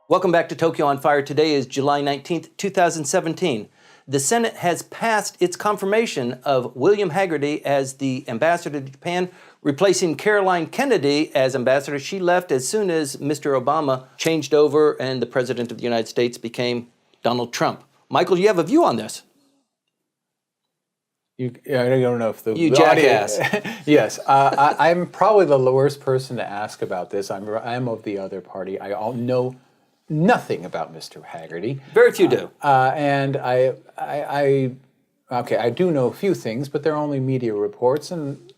Welcome back to Tokyo on Fire. Today is July 19th, 2017. The Senate has passed its confirmation of William Hagerty as the ambassador to Japan, replacing Caroline Kennedy as ambassador. She left as soon as Mr. Obama changed over and the President of the United States became Donald Trump. Michael, you have a view on this? I don't know if the jackass. Yes, I'm probably the worst person to ask about this. I'm of the other party. I know nothing about Mr. Hagerty. Very few do. And I do know a few things, but they're only media reports, and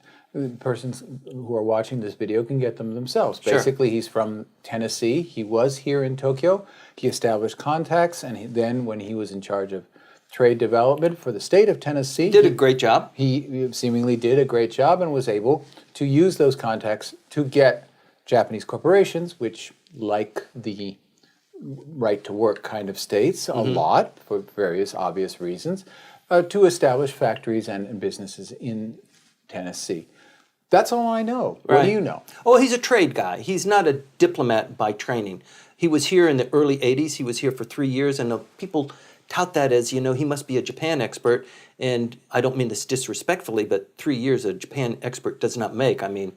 persons who are watching this video can get them themselves. Sure. Basically, he's from Tennessee. He was here in Tokyo. He established contacts, and then when he was in charge of trade development for the state of Tennessee, Did a great job. He seemingly did a great job and was able to use those contacts to get Japanese corporations, which like the right-to-work kind of states a lot for various obvious reasons, to establish factories and businesses in Tennessee. That's all I know. Right. What do you know? Oh, he's a trade guy. He's not a diplomat by training. He was here in the early 80s. He was here for 3 years, and people tout that as, he must be a Japan expert. And I don't mean this disrespectfully, but 3 years a Japan expert does not make. I mean,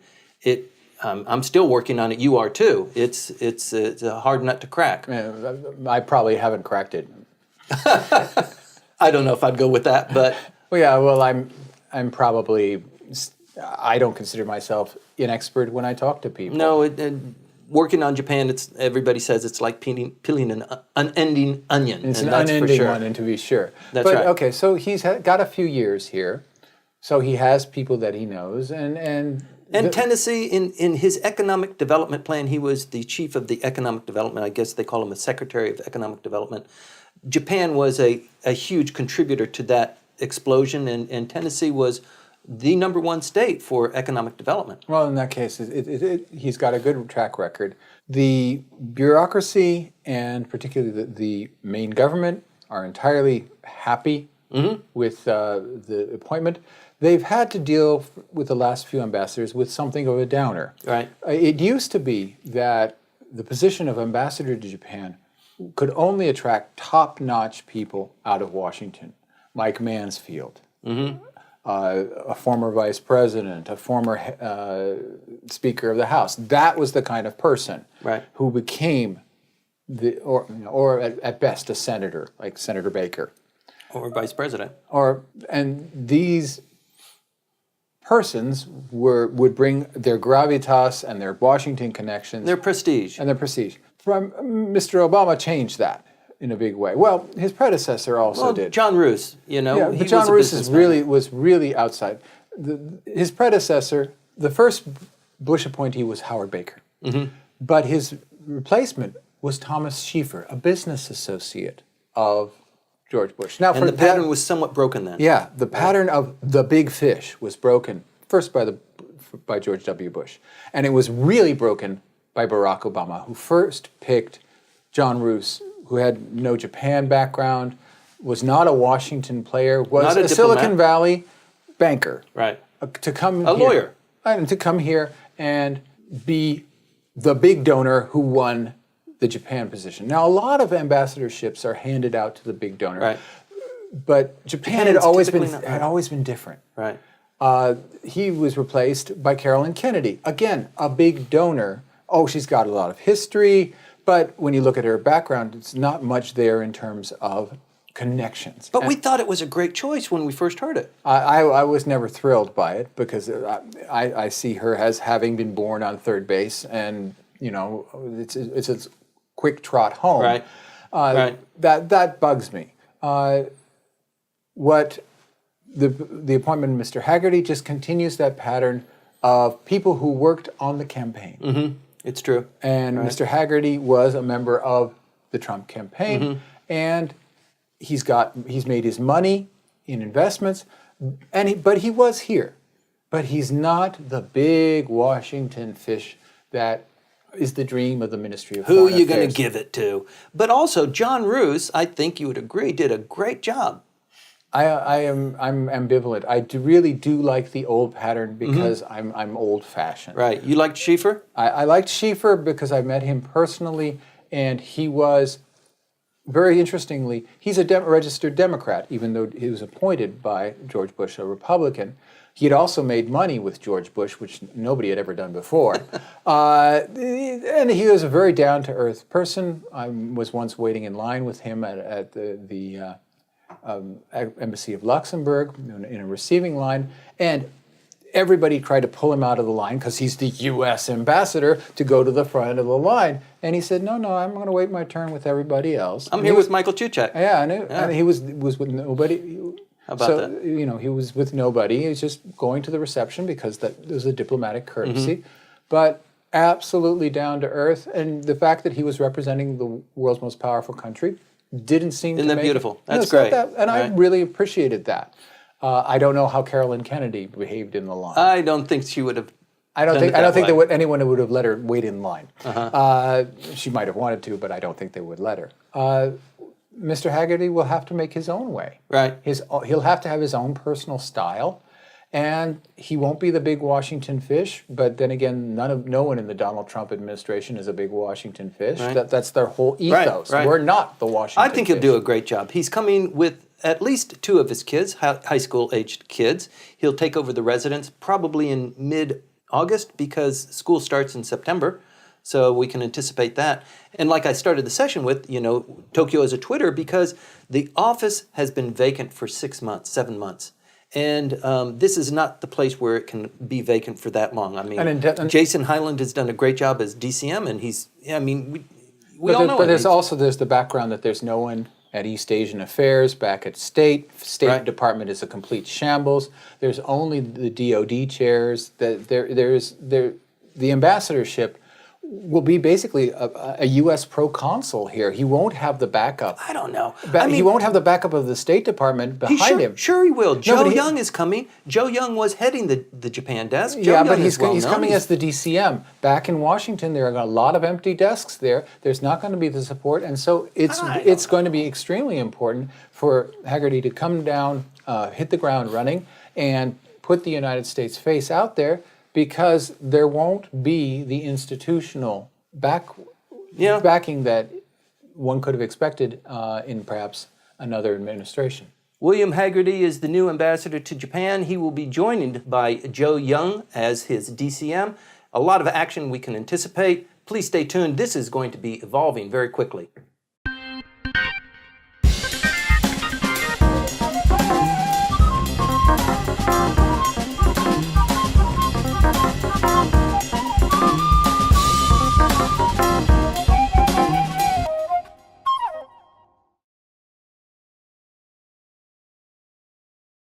I'm still working on it. You are too. It's a hard nut to crack. Yeah, I probably haven't cracked it. I don't know if I'd go with that, but I'm probably. I don't consider myself an expert when I talk to people. No, working on Japan, everybody says it's like peeling an unending onion. It's and an that's unending for sure. one, to be sure. That's right. Okay, so he's got a few years here, so he has people that he knows, and Tennessee, in his economic development plan, he was the chief of the economic development. I guess they call him a secretary of economic development. Japan was a huge contributor to that explosion, and Tennessee was the #1 state for economic development. Well, in that case, he's got a good track record. The bureaucracy and particularly the main government are entirely happy with the appointment. They've had to deal with the last few ambassadors with something of a downer. Right. It used to be that the position of ambassador to Japan could only attract top-notch people out of Washington, like Mansfield. A former vice president, a former Speaker of the House. That was the kind of person who became or at best a senator, like Senator Baker, or vice president. And these persons would bring their gravitas and their Washington connections, Their prestige. Mr. Obama changed that in a big way. Well, his predecessor also did. John Roos, Yeah, he but John was a Roos businessman. was really outside. His predecessor, the first Bush appointee, was Howard Baker, but his replacement was Thomas Schieffer, a business associate of George Bush. Now, And the pattern was somewhat broken then. Yeah, the pattern of the big fish was broken first by George W. Bush, and it was really broken by Barack Obama, who first picked John Roos, who had no Japan background, was not a Washington player, was Not a a diplomat. Silicon Valley banker, Right. to come A lawyer. and to come here and be the big donor who won the Japan position. Now, a lot of ambassadorships are handed out to the big donor, Right. but Japan had Japan's always typically been different. Right. He was replaced by Caroline Kennedy, again a big donor. Oh, she's got a lot of history, but when you look at her background, it's not much there in terms of connections. But we thought it was a great choice when we first heard it. I was never thrilled by it because I see her as having been born on third base, and it's a quick trot home. Right. That bugs me. What the appointment of Mr. Hagerty just continues that pattern of people who worked on the campaign. It's true. And Mr. Hagerty was a member of the Trump campaign, and he's made his money in investments, but he was here. But he's not the big Washington fish that is the dream of the Ministry of Foreign Affairs. Who are you going to give it to? But also, John Roos, I think you would agree, did a great job. I'm ambivalent. I really do like the old pattern because I'm old-fashioned. Right. You liked Schieffer? I liked Schieffer because I met him personally, And he was, very interestingly, he's a registered Democrat, even though he was appointed by George Bush, a Republican. He had also made money with George Bush, which nobody had ever done before. And he was a very down-to-earth person. I was once waiting in line with him at the Embassy of Luxembourg in a receiving line, and everybody tried to pull him out of the line because he's the U.S. ambassador to go to the front of the line. And he said, no, I'm going to wait my turn with everybody else. I'm here with Michael Cucek. Yeah, and he was with nobody. How about that? You know, he was with nobody. He was just going to the reception because that was a diplomatic courtesy. But absolutely down to earth. And the fact that he was representing the world's most powerful country didn't seem Isn't to that make beautiful? it, That's great. And I Right. really appreciated that. I don't know how Carolyn Kennedy behaved in the line. I don't think she would have. I don't think way. anyone would have let her wait in line. She might have wanted to, but I don't think they would let her. Mr. Hagerty will have to make his own way. Right. He'll have to have his own personal style, and he won't be the big Washington fish. But then again, no one in the Donald Trump administration is a big Washington fish. Right. That's their whole ethos. Right. We're not the Washington. I think he'll fish. do a great job. He's coming with at least 2 of his kids, high school-aged kids. He'll take over the residence probably in mid-August because school starts in September. So we can anticipate that. And like I started the session with, you know, Tokyo is a Twitter because the office has been vacant for 6 months, 7 months. And this is not the place where it can be vacant for that long. I mean, Jason Hyland has done a great job as DCM, and we all know it. But there's the background that there's no one at East Asian Affairs, back at State Right. Department is a complete shambles. There's only the DOD chairs. The ambassadorship will be basically a U.S. proconsul here. He won't have the backup. I don't know. He won't have the backup of the State Department behind him. Sure he will. Joe but Young is coming. Joe Young was heading the Japan desk. Yeah, but he's coming as the DCM. Back in Washington, there are a lot of empty desks there. There's not going to be the support, and so it's going to be extremely important for Hagerty to come down, hit the ground running, and put the United States face out there, because there won't be the institutional backing that one could have expected in perhaps another administration. William Hagerty is the new ambassador to Japan. He will be joined by Joe Young as his DCM. A lot of action we can anticipate. Please stay tuned. This is going to be evolving very quickly.